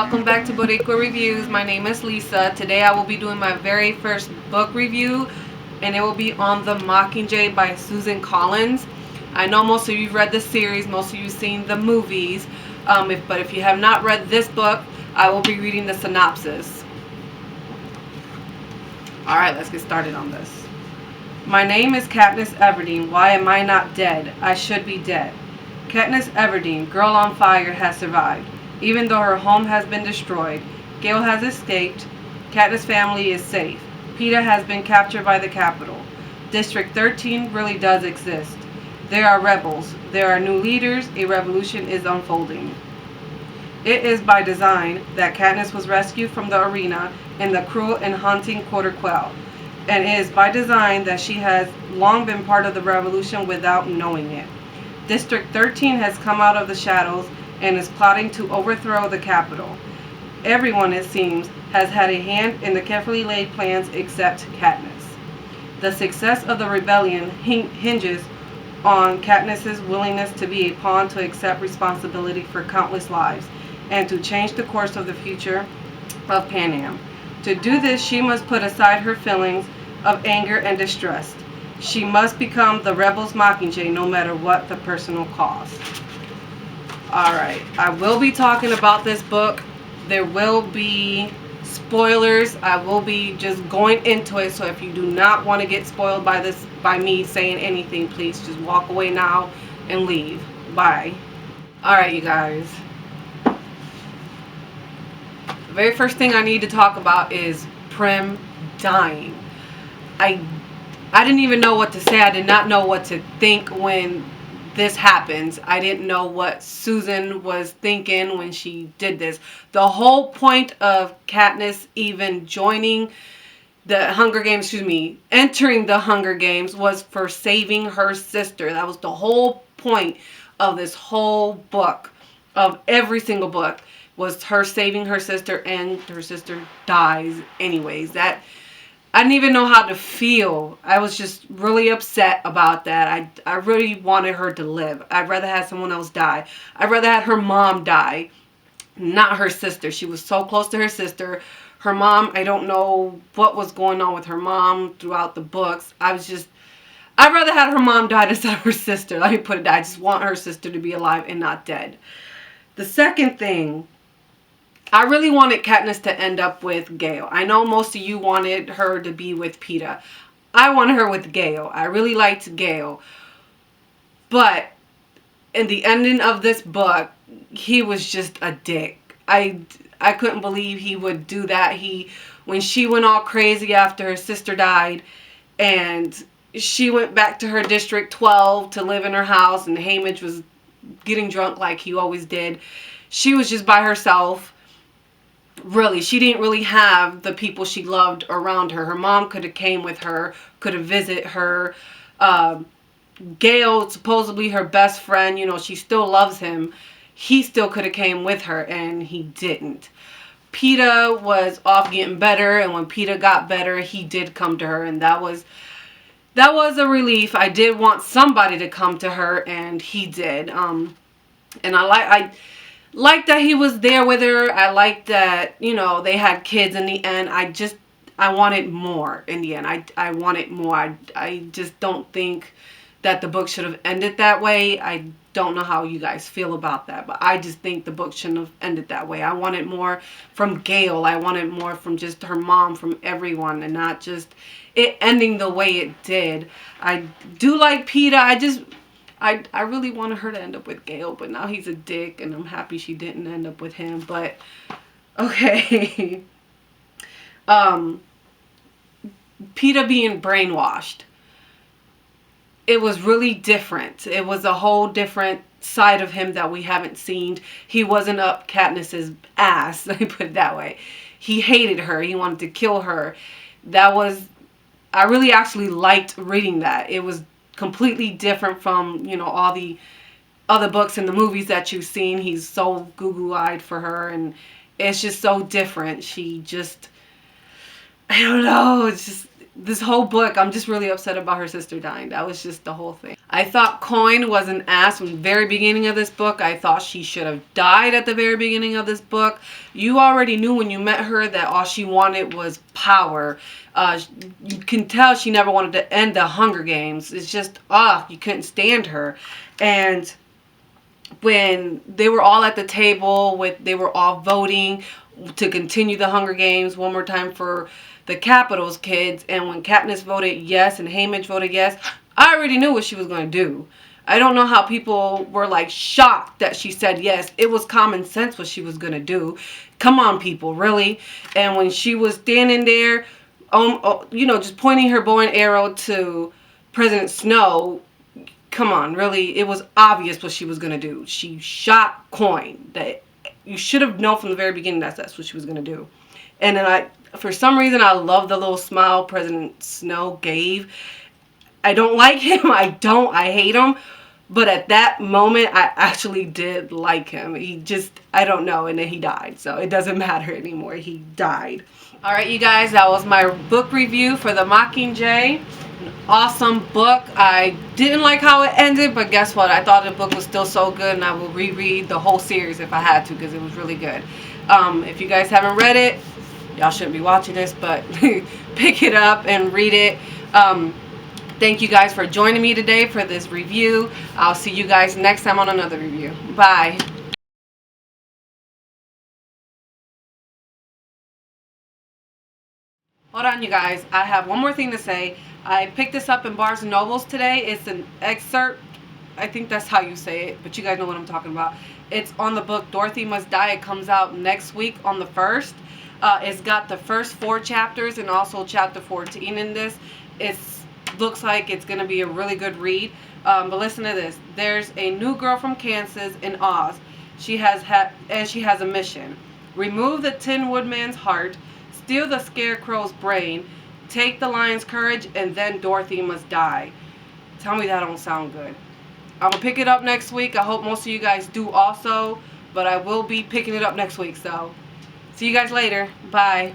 welcome back to Boricua Reviews. My name is Lisa. Today I will be doing my very first book review, and it will be on The Mockingjay by Susan Collins. I know most of you have read the series, most of you have seen the movies, but if you have not read this book, I will be reading the synopsis. Alright, let's get started on this. My name is Katniss Everdeen. Why am I not dead? I should be dead. Katniss Everdeen, girl on fire, has survived. Even though her home has been destroyed, Gale has escaped. Katniss' family is safe. Peeta has been captured by the Capitol. District 13 really does exist. There are rebels. There are new leaders. A revolution is unfolding. It is by design that Katniss was rescued from the arena in the cruel and haunting Quarter Quell. And it is by design that she has long been part of the revolution without knowing it. District 13 has come out of the shadows and is plotting to overthrow the Capitol. Everyone, it seems, has had a hand in the carefully laid plans except Katniss. The success of the rebellion hinges on Katniss's willingness to be a pawn to accept responsibility for countless lives and to change the course of the future of Panem. To do this, she must put aside her feelings of anger and distress. She must become the rebel's Mockingjay no matter what the personal cost. Alright, I will be talking about this book. There will be spoilers. I will be just going into it, so if you do not want to get spoiled by me saying anything, please just walk away now and leave. Bye. Alright, you guys. The very first thing I need to talk about is Prim dying. I didn't even know what to say. I did not know what to think when this happens. I didn't know what Susan was thinking when she did this. The whole point of Katniss even joining the Hunger Games, entering the Hunger Games, was for saving her sister. That was the whole point of this whole book, of every single book, was her saving her sister, and her sister dies anyways. I didn't even know how to feel. I was just really upset about that. I really wanted her to live. I'd rather have someone else die. I'd rather have her mom die, not her sister. She was so close to her sister. Her mom, I don't know what was going on with her mom throughout the books. I'd rather have her mom die instead of her sister. Let me put it that. I just want her sister to be alive and not dead. The second thing, I really wanted Katniss to end up with Gale. I know most of you wanted her to be with Peeta. I wanted her with Gale. I really liked Gale. But in the ending of this book, he was just a dick. I couldn't believe he would do that. When she went all crazy after her sister died, and she went back to her District 12 to live in her house, and Haymitch was getting drunk like he always did. She was just by herself. Really, she didn't really have the people she loved around her. Her mom could have came with her, could have visited her. Gale, supposedly her best friend, she still loves him. He still could have came with her, and he didn't. Peeta was off getting better, and when Peeta got better, he did come to her, and that was a relief. I did want somebody to come to her, and he did. And I like that he was there with her. I like that, they had kids in the end. I wanted more in the end. I wanted more. I just don't think that the book should have ended that way. I don't know how you guys feel about that, but I just think the book shouldn't have ended that way. I wanted more from Gale. I wanted more from just her mom, from everyone, and not just it ending the way it did. I do like Peeta. I really wanted her to end up with Gale, but now he's a dick, and I'm happy she didn't end up with him, but okay. Peeta being brainwashed. It was really different. It was a whole different side of him that we haven't seen. He wasn't up Katniss's ass, let me put it that way. He hated her. He wanted to kill her. I really actually liked reading that. It was completely different from, all the other books and the movies that you've seen. He's so goo-goo-eyed for her, and it's just so different. She just, I don't know, it's just, this whole book, I'm just really upset about her sister dying. That was just the whole thing. I thought Coin was an ass from the very beginning of this book. I thought she should have died at the very beginning of this book. You already knew when you met her that all she wanted was power. You can tell she never wanted to end the Hunger Games. It's just, you couldn't stand her. And when they were all at the table, they were all voting to continue the Hunger Games one more time for the Capitals kids, and when Katniss voted yes and Haymitch voted yes, I already knew what she was going to do. I don't know how people were like shocked that she said yes. It was common sense what she was going to do. Come on, people, really? And when she was standing there, just pointing her bow and arrow to President Snow, come on, really? It was obvious what she was going to do. She shot Coin. That you should have known from the very beginning that's what she was going to do. And then for some reason, I love the little smile President Snow gave. I don't like him. I hate him. But at that moment, I actually did like him. He just, I don't know. And then he died. So it doesn't matter anymore. He died. All right, you guys, that was my book review for The Mockingjay. An awesome book. I didn't like how it ended, but guess what? I thought the book was still so good, and I will reread the whole series if I had to, because it was really good. If you guys haven't read it, y'all shouldn't be watching this, but pick it up and read it. Thank you guys for joining me today for this review. I'll see you guys next time on another review. Bye. Hold on, you guys. I have one more thing to say. I picked this up in Barnes & Nobles today. It's an excerpt. I think that's how you say it, but you guys know what I'm talking about. It's on the book Dorothy Must Die. It comes out next week on the 1st. It's got the first 4 chapters and also chapter 14 in this. It looks like it's going to be a really good read. But listen to this. There's a new girl from Kansas in Oz. She has a mission. Remove the Tin Woodman's heart, steal the Scarecrow's brain, take the lion's courage, and then Dorothy must die. Tell me that don't sound good. I'm going to pick it up next week. I hope most of you guys do also. But I will be picking it up next week. So, see you guys later. Bye.